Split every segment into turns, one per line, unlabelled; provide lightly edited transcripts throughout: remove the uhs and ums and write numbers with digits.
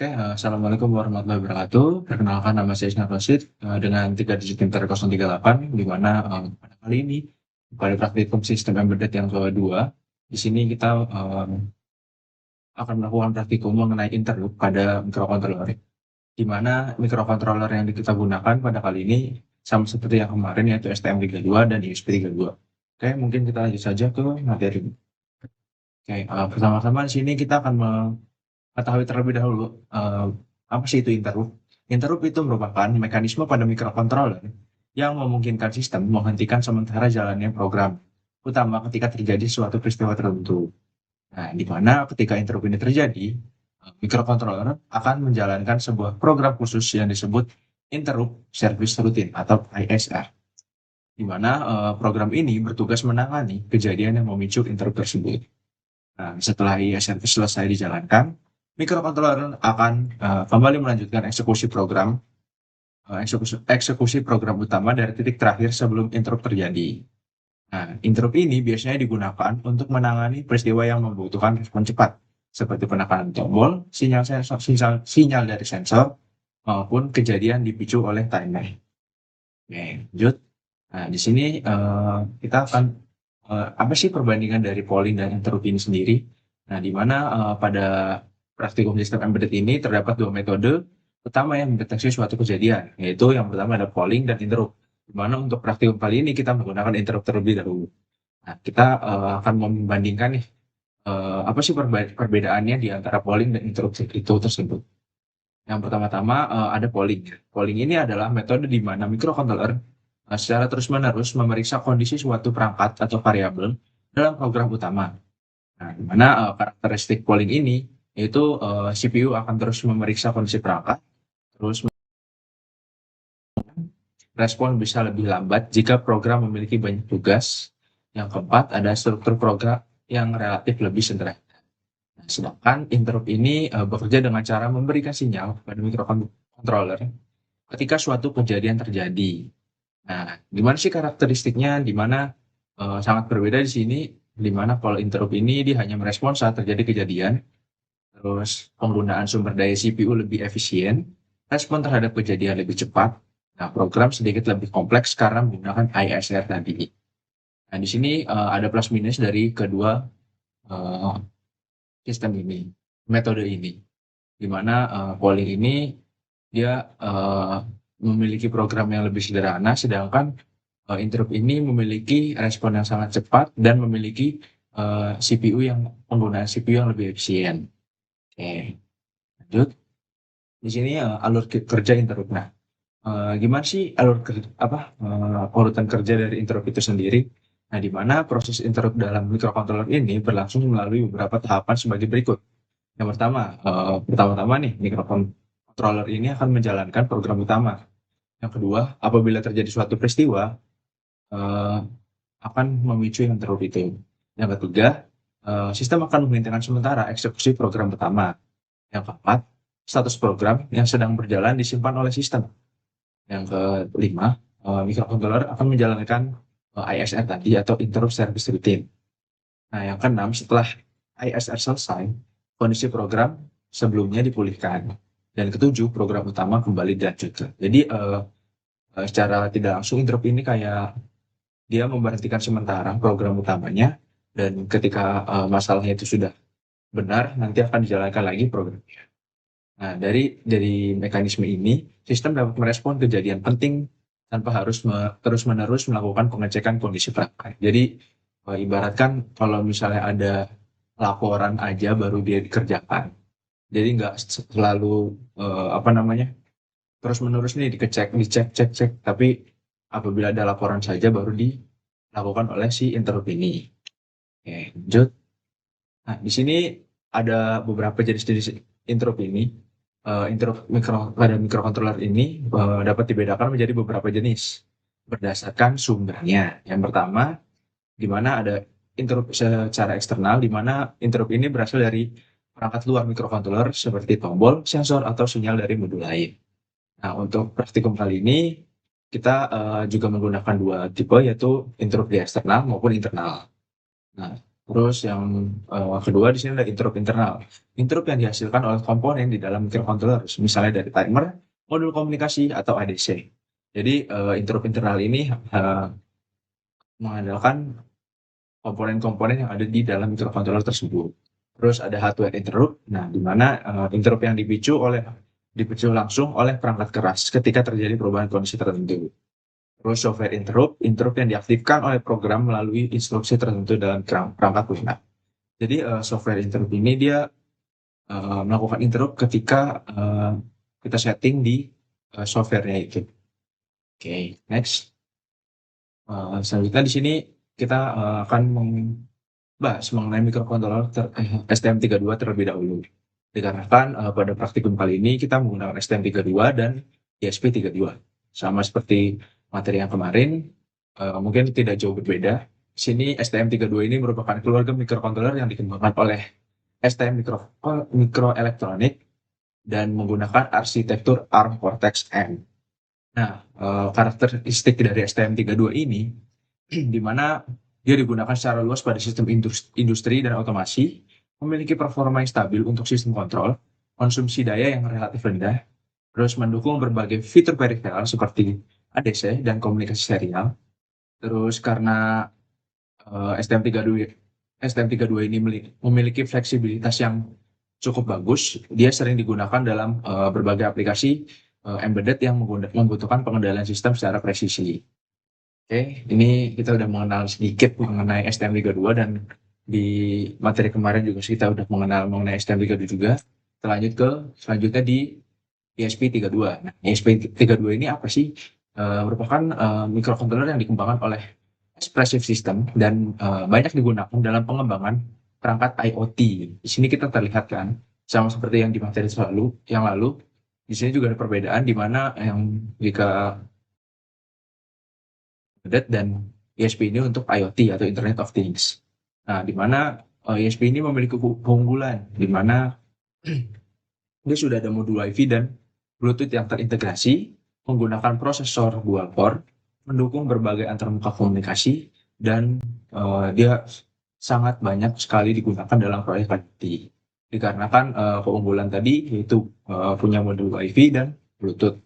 Oke, assalamualaikum warahmatullahi wabarakatuh. Perkenalkan nama saya Isnan Rosyid dengan 3 digit pintar 038, di mana pada kali ini pada praktikum sistem embedded yang kedua, di sini kita akan melakukan praktikum mengenai interrupt pada microcontroller, di mana microcontroller yang kita gunakan pada kali ini sama seperti yang kemarin, yaitu STM32 dan USB32. Oke, mungkin kita lanjut saja ke materi. Oke, pertama-tama di sini kita akan mengetahui terlebih dahulu apa sih itu interrupt. Interrupt itu merupakan mekanisme pada microcontroller yang memungkinkan sistem menghentikan sementara jalannya program, utama ketika terjadi suatu peristiwa tertentu. Nah, di mana ketika interrupt ini terjadi, microcontroller akan menjalankan sebuah program khusus yang disebut Interrupt Service Routine atau ISR, di mana program ini bertugas menangani kejadian yang memicu interrupt tersebut. Nah, setelah ISR selesai dijalankan, microcontroller akan kembali melanjutkan eksekusi program utama dari titik terakhir sebelum interrupt terjadi. Nah, interrupt ini biasanya digunakan untuk menangani peristiwa yang membutuhkan respon cepat, seperti penekanan tombol, sinyal dari sensor, maupun kejadian dipicu oleh timer. Oke, lanjut. Nah, di sini kita akan apa sih perbandingan dari polling dan interrupt ini sendiri? Nah, di mana pada praktikum sistem embedded ini terdapat dua metode utama yang mendeteksi suatu kejadian, yaitu yang pertama ada polling dan interrupt. Di mana untuk praktikum kali ini kita menggunakan interrupt terlebih dahulu. Nah, kita akan membandingkan nih apa sih perbedaannya di antara polling dan interrupt itu tersebut. Yang pertama-tama ada polling. Polling ini adalah metode di mana microcontroller secara terus-menerus memeriksa kondisi suatu perangkat atau variabel dalam program utama. Nah, di mana karakteristik polling ini yaitu CPU akan terus memeriksa kondisi perangkat, terus respon bisa lebih lambat jika program memiliki banyak tugas. Yang keempat, ada struktur program yang relatif lebih sederhana. Nah, sedangkan interrupt ini bekerja dengan cara memberikan sinyal pada microcontroller ketika suatu kejadian terjadi. Nah, gimana sih karakteristiknya? Di mana sangat berbeda di sini, di mana kalau interrupt ini dia hanya merespons saat terjadi kejadian, terus penggunaan sumber daya CPU lebih efisien, respon terhadap kejadian lebih cepat. Nah, program sedikit lebih kompleks karena menggunakan ISR tadi. Nah, di sini ada plus minus dari kedua eh, sistem ini, metode ini, di mana polling ini dia memiliki program yang lebih sederhana, sedangkan interrupt ini memiliki respon yang sangat cepat dan memiliki penggunaan CPU yang lebih efisien. Oke, lanjut. Di sini alur kerja interrupt. Nah, gimana sih urutan kerja dari interrupt itu sendiri? Nah, di mana proses interrupt dalam microcontroller ini berlangsung melalui beberapa tahapan sebagai berikut. Yang pertama-tama nih, microcontroller ini akan menjalankan program utama. Yang kedua, apabila terjadi suatu peristiwa, eh, akan memicu interrupt itu. Yang ketiga, sistem akan menghentikan sementara eksekusi program pertama. Yang keempat, status program yang sedang berjalan disimpan oleh sistem. Yang kelima, microcontroller akan menjalankan ISR tadi atau Interrupt Service Routine. Nah, yang keenam, setelah ISR selesai, kondisi program sebelumnya dipulihkan. Dan ketujuh, program utama kembali dilanjutkan. Jadi, secara tidak langsung interrupt ini kayak dia memberhentikan sementara program utamanya, dan ketika masalahnya itu sudah benar, nanti akan dijalankan lagi programnya. Nah, dari mekanisme ini, sistem dapat merespon kejadian penting tanpa harus terus-menerus melakukan pengecekan kondisi perangkat. Jadi, ibaratkan kalau misalnya ada laporan aja baru dia dikerjakan. Jadi nggak selalu terus-menerus nih dicek, cek, cek. Tapi apabila ada laporan saja baru dilakukan oleh si interrupt ini. Oke, lanjut. Nah, di sini ada beberapa jenis-jenis interrupt ini. Interrupt pada microcontroller ini dapat dibedakan menjadi beberapa jenis berdasarkan sumbernya. Yang pertama, di mana ada interrupt secara eksternal, di mana interrupt ini berasal dari perangkat luar microcontroller seperti tombol, sensor, atau sinyal dari modul lain. Nah, untuk praktikum kali ini, kita juga menggunakan dua tipe, yaitu interrupt di eksternal maupun internal. Nah, Terus yang kedua di sini ada interrupt internal. Interrupt yang dihasilkan oleh komponen di dalam microcontroller, misalnya dari timer, modul komunikasi, atau ADC. Jadi interrupt internal ini mengandalkan komponen-komponen yang ada di dalam microcontroller tersebut. Terus ada hardware interrupt, nah di mana interrupt yang dipicu langsung oleh perangkat keras ketika terjadi perubahan kondisi tertentu. Terus software interrupt, interrupt yang diaktifkan oleh program melalui instruksi tertentu dalam perangkat lunak. Jadi software interrupt ini dia melakukan interrupt ketika kita setting di softwarenya itu. Oke, next. Selanjutnya di sini kita akan membahas mengenai microcontroller STM32 terlebih dahulu. Dikarenakan pada praktikum kali ini kita menggunakan STM32 dan ESP32. Sama seperti materi yang kemarin, mungkin tidak jauh berbeda. Di sini STM32 ini merupakan keluarga microcontroller yang dikembangkan oleh STM Microelectronics dan menggunakan arsitektur ARM Cortex-M. Nah, karakteristik dari STM32 ini di mana dia digunakan secara luas pada sistem industri dan otomasi, memiliki performa yang stabil untuk sistem kontrol, konsumsi daya yang relatif rendah, terus mendukung berbagai fitur peripheral seperti ADC dan komunikasi serial. Terus karena STM32 ini memiliki fleksibilitas yang cukup bagus, dia sering digunakan dalam berbagai aplikasi embedded yang membutuhkan pengendalian sistem secara presisi. Oke, ini kita udah mengenal sedikit mengenai STM32 dan di materi kemarin juga kita udah mengenal mengenai STM32 juga. Selanjutnya di ESP32. Nah, ESP32 ini apa sih? Merupakan microcontroller yang dikembangkan oleh Expressive System dan banyak digunakan dalam pengembangan perangkat IoT. Di sini kita terlihat kan, sama seperti yang di materi yang lalu, di sini juga ada perbedaan di mana yang jika dan ESP ini untuk IoT atau Internet of Things. Nah, di mana ESP ini memiliki keunggulan, di mana dia sudah ada modul Wi-Fi dan Bluetooth yang terintegrasi, menggunakan prosesor dual core, mendukung berbagai antarmuka komunikasi, dan dia sangat banyak sekali digunakan dalam proyek IoT. Dikarenakan keunggulan tadi yaitu punya modul Wi-Fi dan Bluetooth.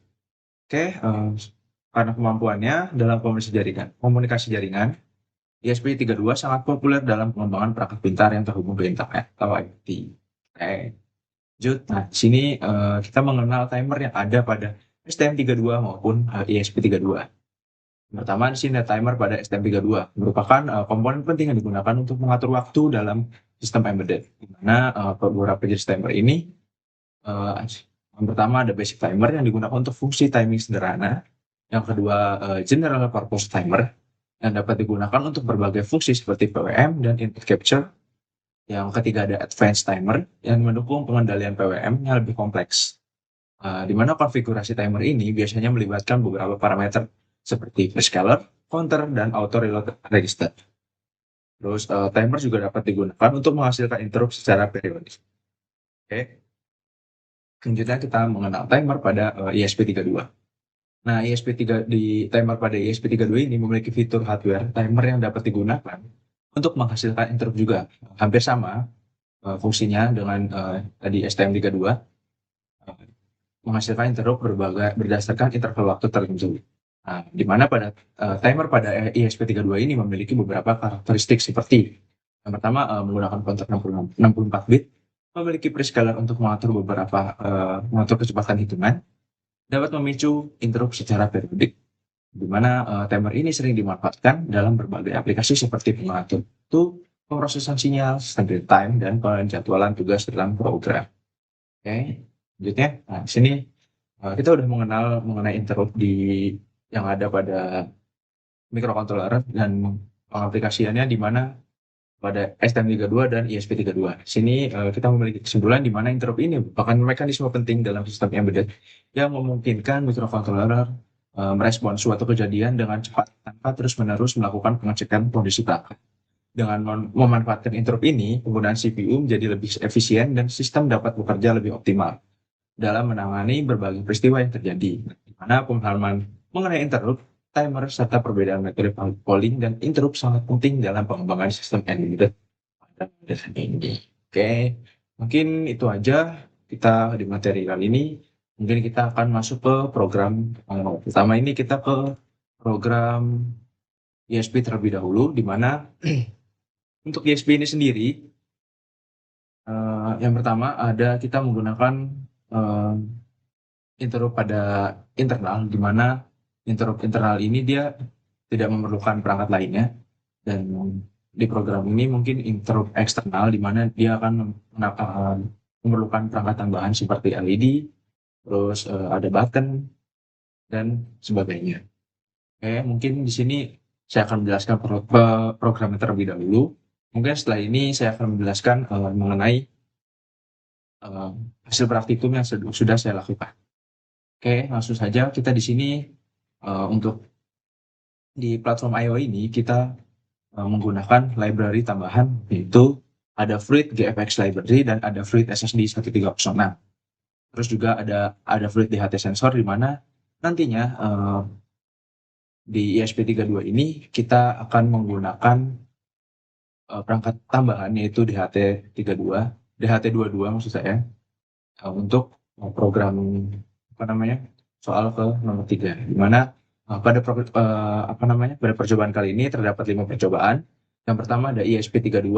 Oke, karena kemampuannya dalam komunikasi jaringan, ESP32 sangat populer dalam pengembangan perangkat pintar yang terhubung ke internet atau IoT. Oke, lanjut. Nah, di sini kita mengenal timer yang ada pada STM32 maupun ESP32. Pertama, di sini ada timer pada STM32, merupakan komponen penting yang digunakan untuk mengatur waktu dalam sistem embedded. Di mana beberapa jenis timer ini, yang pertama ada basic timer yang digunakan untuk fungsi timing sederhana. Yang kedua, general purpose timer yang dapat digunakan untuk berbagai fungsi seperti PWM dan input capture. Yang ketiga ada advanced timer yang mendukung pengendalian PWM yang lebih kompleks. Di mana konfigurasi timer ini biasanya melibatkan beberapa parameter seperti prescaler, counter, dan auto reload register. Terus timer juga dapat digunakan untuk menghasilkan interrupt secara periodik. Oke. Selanjutnya kita mengenal timer pada ESP32. Nah, timer pada ESP32 ini memiliki fitur hardware timer yang dapat digunakan untuk menghasilkan interrupt juga. Hampir sama fungsinya dengan tadi STM32, menghasilkan interrupt berdasarkan interval waktu tertentu. Nah, di mana pada timer pada ESP32 ini memiliki beberapa karakteristik seperti yang pertama menggunakan counter 64 bit, memiliki prescaler untuk mengatur kecepatan hitungan, dapat memicu interrupt secara periodik, di mana timer ini sering dimanfaatkan dalam berbagai aplikasi seperti pengatur waktu, pemrosesan sinyal, standard time, dan penjadwalan tugas dalam program. Oke, selanjutnya, nah di sini kita udah mengenal mengenai interrupt yang ada pada microcontroller dan pengaplikasiannya di mana pada STM32 dan ESP32. Di sini kita memiliki kesimpulan di mana interrupt ini merupakan mekanisme penting dalam sistem embedded yang memungkinkan microcontroller merespons suatu kejadian dengan cepat tanpa terus-menerus melakukan pengecekan kondisi perangkat. Dengan memanfaatkan interrupt ini, penggunaan CPU menjadi lebih efisien dan sistem dapat bekerja lebih optimal dalam menangani berbagai peristiwa yang terjadi, di mana pemahaman mengenai interrupt, timer, serta perbedaan metode polling dan interrupt sangat penting dalam pengembangan sistem embedded dan ini. Oke, mungkin itu aja kita di materi kali ini. Mungkin kita akan masuk ke program pertama ini kita ke program ISP terlebih dahulu, di mana untuk ISP ini sendiri, yang pertama ada kita menggunakan eh, interrupt pada internal, di mana interrupt internal ini dia tidak memerlukan perangkat lainnya, dan di program ini mungkin interrupt eksternal di mana dia akan memerlukan perangkat tambahan seperti LED, terus ada button dan sebagainya. Oke, mungkin di sini saya akan menjelaskan programnya terlebih dahulu. Mungkin setelah ini saya akan menjelaskan mengenai eh, hasil praktikum yang sudah saya lakukan. Oke, langsung saja kita di sini untuk di platform I/O ini kita menggunakan library tambahan, yaitu ada Fluid GFX Library dan ada Fluid SSD 1306. Terus juga ada Fluid DHT Sensor, di mana nantinya di ISP32 ini kita akan menggunakan perangkat tambahan, yaitu DHT22 maksud saya, untuk program soal ke nomor 3, di mana pada percobaan kali ini terdapat 5 percobaan. Yang pertama ada ISP32,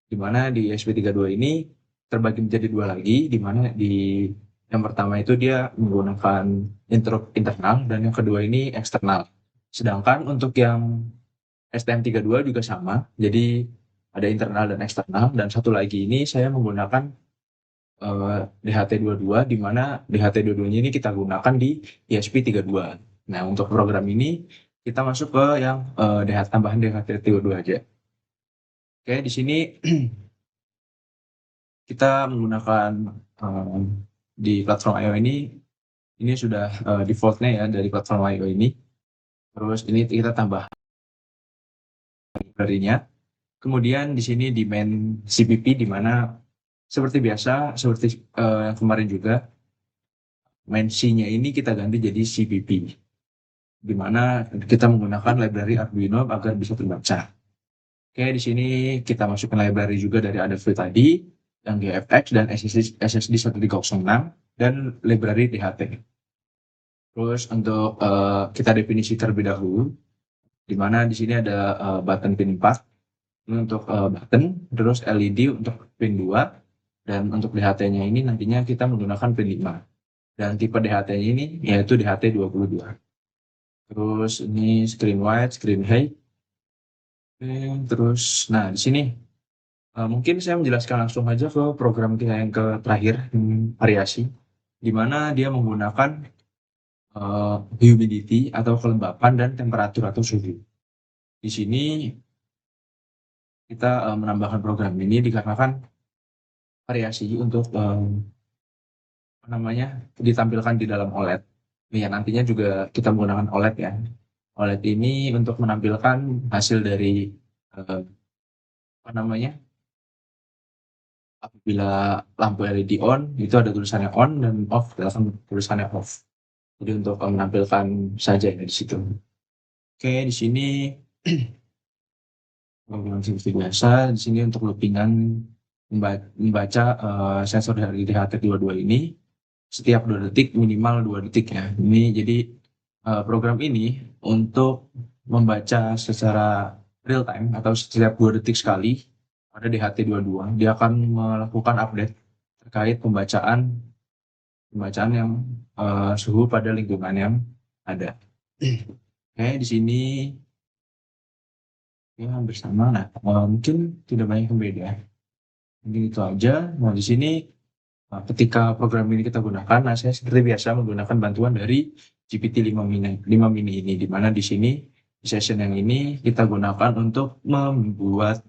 di mana di ISP32 ini terbagi menjadi 2 lagi, di mana di yang pertama itu dia menggunakan interrupt internal dan yang kedua ini eksternal. Sedangkan untuk yang STM32 juga sama, jadi ada internal dan eksternal, dan satu lagi ini saya menggunakan DHT22, di mana DHT22 ini kita gunakan di ISP32. Nah, untuk program ini kita masuk ke yang tambahan DHT32 aja. Oke, di sini kita menggunakan di platform I/O ini sudah defaultnya ya dari platform I/O ini. Terus ini kita tambah library-nya. Kemudian di sini di main CPP, di mana seperti biasa, seperti yang kemarin juga, main C-nya ini kita ganti jadi CPP, di mana kita menggunakan library Arduino agar bisa terbaca. Oke, di sini kita masukkan library juga dari Adafruit tadi, yang GFX dan SSD 1306, dan library DHT. Terus untuk kita definisi terlebih dahulu, di mana di sini ada button pin 4, ini untuk button, terus LED untuk pin 2, dan untuk DHT-nya ini nantinya kita menggunakan pin 5. Dan tipe DHT-nya ini yaitu DHT22. Terus ini screen wide, screen high. Terus, nah di sini mungkin saya menjelaskan langsung aja ke program kita yang terakhir, variasi, di mana dia menggunakan humidity atau kelembapan dan temperatur atau suhu. Di sini kita menambahkan program ini dikarenakan variasi untuk ditampilkan di dalam OLED. Ya, nantinya juga kita menggunakan OLED ya. OLED ini untuk menampilkan hasil dari apabila lampu LED on, itu ada tulisannya on, dan off adalah tulisannya off. Jadi untuk menampilkan saja ya di situ. Oke, di sini seperti biasa, di sini untuk loopingan membaca sensor dari DHT22 ini setiap 2 detik, minimal 2 detik ya. Ini jadi program ini untuk membaca secara real time atau setiap 2 detik sekali pada DHT22, dia akan melakukan update terkait pembacaan yang suhu pada lingkungan yang ada. Oke, di sini ya hampir sama. Nah, mungkin tidak banyak yang beda. Mungkin itu aja. Nah, di sini ketika program ini kita gunakan, nah saya seperti biasa menggunakan bantuan dari GPT-5 mini ini, di mana di sini di session yang ini kita gunakan untuk membuat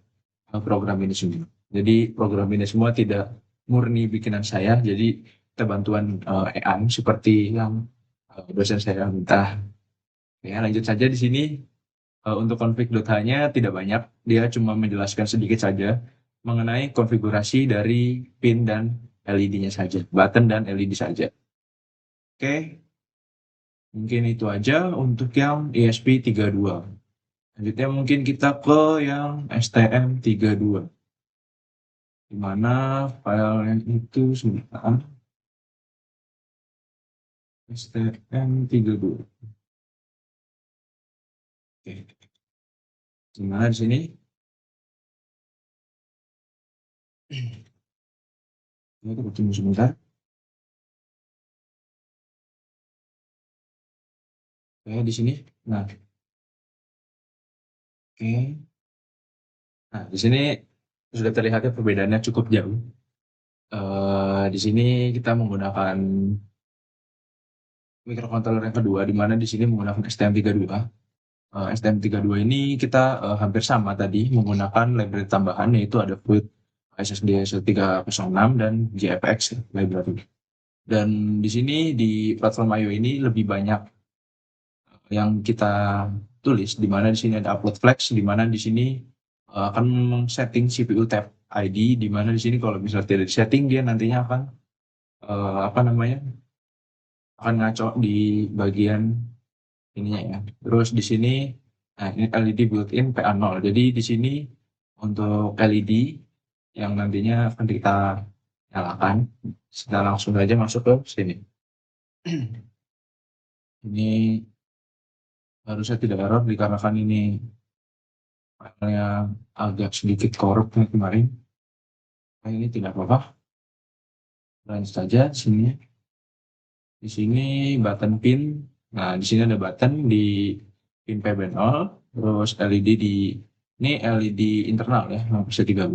program ini semua. Jadi program ini semua tidak murni bikinan saya, jadi kita bantuan AI seperti yang dosen saya minta. Ya, lanjut saja di sini. Untuk config.h-nya tidak banyak, dia cuma menjelaskan sedikit saja mengenai konfigurasi dari pin dan LED-nya saja, button dan LED saja. Oke, mungkin itu aja untuk yang ESP32. Selanjutnya mungkin kita ke yang STM32. di mana filenya itu sebentar, STM32. Oke, di mana di sini? Kita tunggu sebentar. Oke, di sini. Nah, oke. Nah, di sini sudah terlihat ya perbedaannya cukup jauh. Di sini kita menggunakan microcontroller yang kedua, di mana di sini menggunakan STM32. STM32 ini kita hampir sama tadi menggunakan library tambahan, yaitu ada Fluid SSD 306 dan JFX library. Dan di sini di platform IO ini lebih banyak yang kita tulis, di mana di sini ada upload flags, di mana di sini akan setting CPU tab ID, di mana di sini kalau misalnya tidak disetting, dia nantinya akan apa namanya, akan ngaco di bagian ininya ya. Terus di sini, nah ini LED built-in PA0. Jadi di sini untuk LED yang nantinya akan kita nyalakan, kita langsung saja masuk ke sini. Ini harusnya tidak error dikarenakan ini filenya agak sedikit korup kemarin. Nah, ini tidak apa-apa. Lanjut saja sini. Di sini button pin. Nah, di sini ada button di pin PB0, terus LED di ini LED internal ya, bisa 13.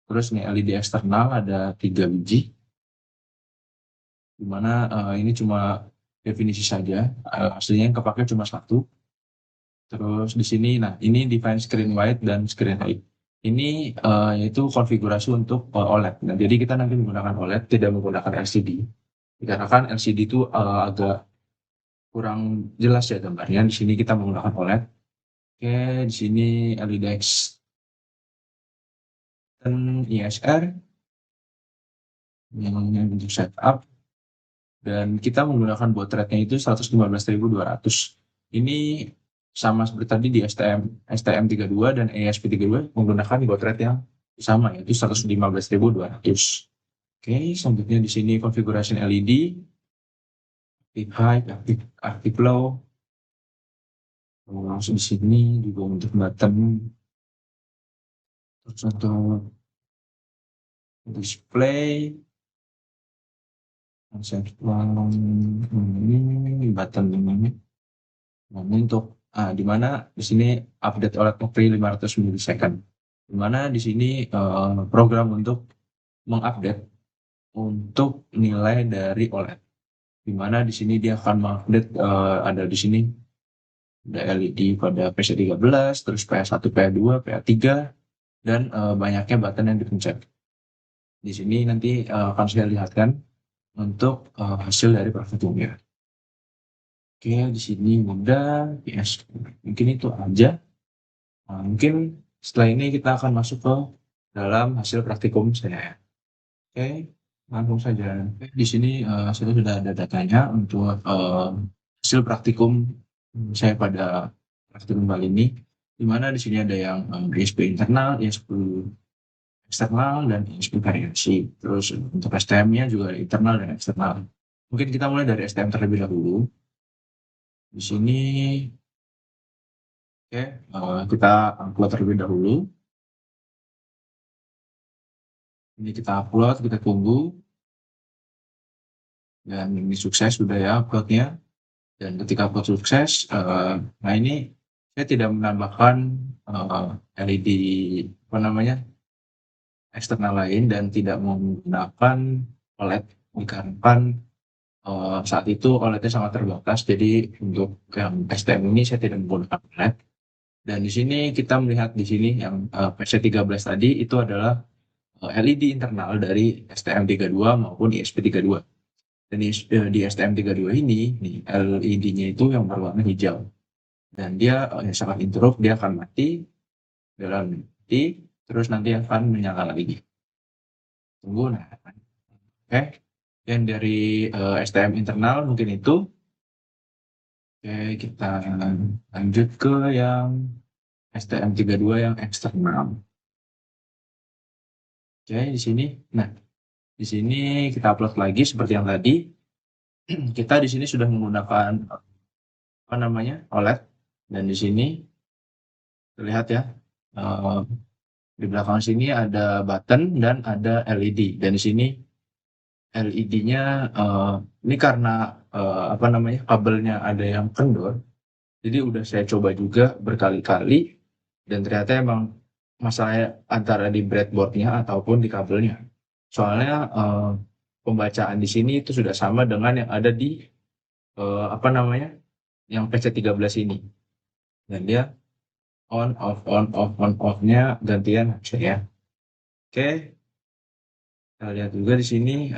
Terus nih LED eksternal ada 3 biji. Dimana ini cuma definisi saja, aslinya yang kepake cuma satu. Terus di sini, nah ini define screen wide dan screen height. Ini yaitu konfigurasi untuk OLED. Nah, jadi kita nanti menggunakan OLED, tidak menggunakan LCD. Dikarenakan LCD itu agak kurang jelas ya gambarnya. Di sini kita menggunakan OLED. Oke, di sini LED X dan ISR yang untuk setup. Dan kita menggunakan baud rate-nya itu 115.200. Ini sama seperti tadi di STM32 dan ESP32 menggunakan baud rate yang sama, yaitu 115.200. Oke, selanjutnya di sini konfigurasi LED, active high, active low. Langsung di sini juga untuk button, terus untuk display, ini button ini. Nah, ini untuk di mana di sini update OLED free 500 milisecond. Di mana di sini program untuk mengupdate untuk nilai dari OLED. Di mana di sini dia akan mengupdate ada di sini ada LED pada PC13, terus PA1, PA2, PA3 dan banyaknya button yang dipencet. Di sini nanti akan saya lihatkan untuk hasil dari perhitungannya. Oke, di sini mudah, yes. Mungkin itu aja. Nah, mungkin setelah ini kita akan masuk ke dalam hasil praktikum saya. Oke, langsung saja. Di sini saya sudah ada datanya untuk hasil praktikum saya pada praktikum kali ini. Di mana di sini ada yang ISP internal, ISP eksternal, dan ISP variasi. Terus untuk STM-nya juga ada internal dan eksternal. Mungkin kita mulai dari STM terlebih dahulu. Di sini, oke, kita upload terlebih dahulu. Ini kita upload, kita tunggu. Dan ini sukses sudah ya uploadnya. Dan ketika upload sukses, nah ini saya tidak menambahkan LED apa namanya eksternal lain dan tidak menggunakan OLED dikarenakan saat itu OLED-nya sangat terbatas. Jadi untuk yang STM ini saya tidak menggunakan OLED. Dan di sini kita melihat di sini yang PC13 tadi itu adalah LED internal dari STM32 maupun ISP32. Dan di STM32 ini, LED-nya itu yang berwarna hijau. Dan dia sangat interrupt, dia akan mati, dalam mati, terus nanti akan menyala lagi. Tunggu, nah. Oke, dan dari STM internal mungkin itu. Oke, kita lanjut ke yang STM32 yang eksternal. Oke, di sini. Nah, di sini kita upload lagi seperti yang tadi. Kita di sini sudah menggunakan apa namanya OLED, dan di sini terlihat ya, eh, di belakang sini ada button dan ada LED, dan di sini LED-nya ini karena apa namanya kabelnya ada yang kendor, jadi udah saya coba juga berkali-kali dan ternyata emang masalahnya antara di breadboardnya ataupun di kabelnya. Soalnya pembacaan di sini itu sudah sama dengan yang ada di apa namanya yang PC13 ini, dan dia on off-nya gantian aja ya. Oke, kita lihat juga di sini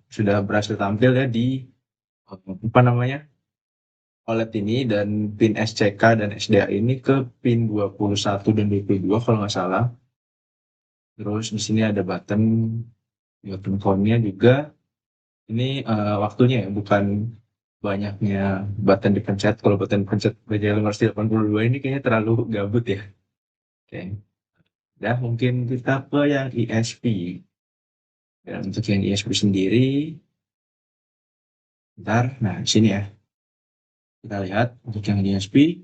sudah berhasil tampil ya di apa namanya OLED ini, dan pin SCK dan SDA ini ke pin 21 dan 22 kalau nggak salah. Terus di sini ada button phone-nya juga. Ini waktunya ya, bukan banyaknya button dipencet. Kalau button pencet BJ582 ini kayaknya terlalu gabut ya. Oke. Dah, mungkin kita ke yang ESP. Dan untuk yang ESP sendiri, bentar. Nah, di sini ya. Kita lihat untuk yang ESP,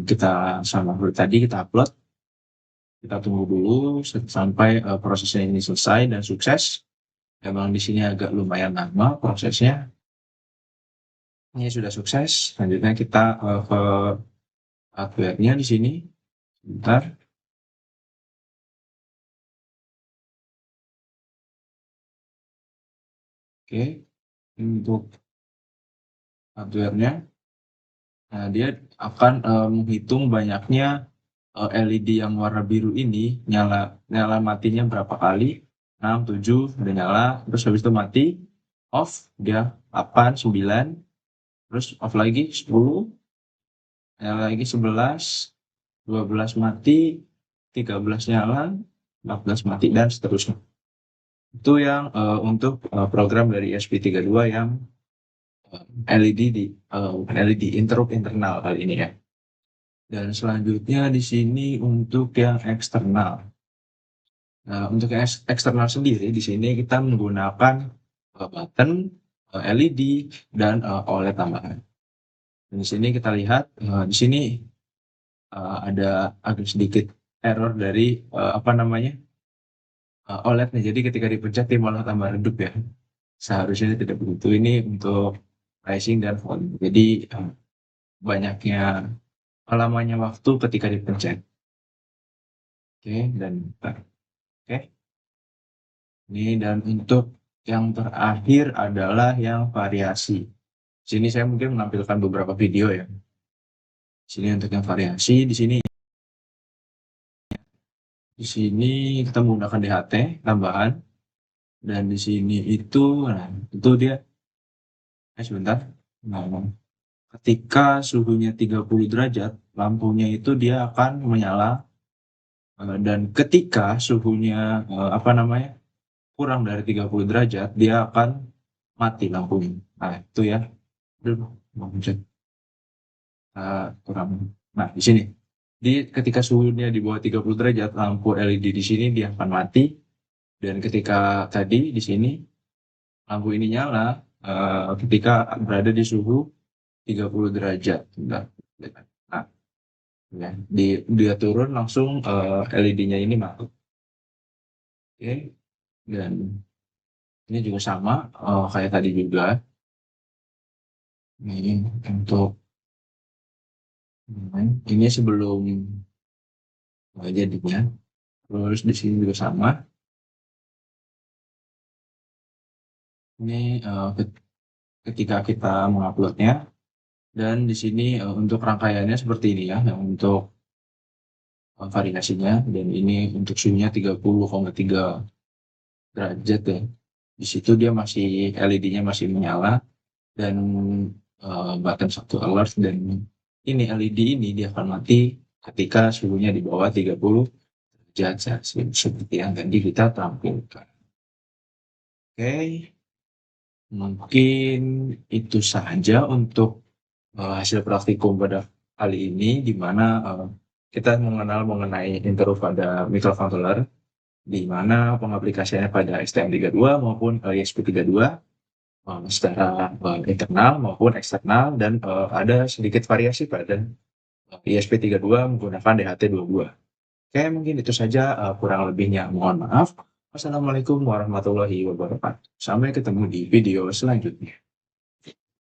kita sama seperti tadi, kita upload. Kita tunggu dulu sampai prosesnya ini selesai dan sukses. Memang di sini agak lumayan lama prosesnya. Ini sudah sukses. Selanjutnya kita ke hardware-nya di sini. Bentar. Oke. Untuk hardware-nya, nah, dia akan menghitung banyaknya LED yang warna biru ini nyala nyala matinya berapa kali. 6, 7 udah nyala, terus habis itu mati, off dia 8, 9, terus off lagi 10, nyala lagi 11, 12 mati, 13 nyala, 14 mati, dan seterusnya. Itu yang untuk program dari ESP32 yang LED bukan LED, interrupt internal kali ini ya. Dan selanjutnya di sini untuk yang eksternal. Nah, untuk yang eksternal sendiri di sini kita menggunakan button, LED, dan OLED tambahan. Dan di sini kita lihat di sini ada agak sedikit error dari apa namanya OLED-nya. Jadi ketika dipencet dia malah tambah redup ya. Seharusnya tidak begitu. Ini untuk pricing dan volume. Jadi banyaknya lamanya waktu ketika dipencet. Oke, dan oke. Ini, dan untuk yang terakhir adalah yang variasi. Sini saya mungkin menampilkan beberapa video ya. Sini untuk yang variasi, di sini kita menggunakan DHT tambahan, dan di sini nah itu dia. Sebentar. Nah, ketika suhunya 30 derajat, lampunya itu dia akan menyala, dan ketika suhunya apa namanya kurang dari 30 derajat, dia akan mati lampunya. Nah, itu ya. Aduh, mau pencet. Kurang. Nah, di sini. Ketika suhunya di bawah 30 derajat, lampu LED di sini dia akan mati. Dan ketika tadi di sini, lampu ini nyala ketika berada di suhu 30 derajat. Nah, ya, dia turun langsung LED-nya ini mati. Oke, dan ini juga sama kayak tadi juga. Ini untuk ini sebelum jadinya. Terus di sini juga sama. Ini ketika kita menguploadnya, dan di sini untuk rangkaiannya seperti ini ya, yang untuk variasinya, dan ini untuk suhunya 30,3 derajat ya. Di situ dia masih LED-nya masih menyala, dan button satu alert, dan ini LED ini dia akan mati ketika suhunya di bawah 30 derajat seperti yang tadi kita tampilkan. Oke, mungkin itu saja untuk hasil praktikum pada kali ini, di mana kita mengenal mengenai interrupt pada microcontroller. di mana pengaplikasiannya pada STM32 maupun ISP32 secara internal maupun eksternal, dan ada sedikit variasi pada ISP32 menggunakan DHT22. Oke, mungkin itu saja, kurang lebihnya mohon maaf. Wassalamualaikum warahmatullahi wabarakatuh. Sampai ketemu di video selanjutnya.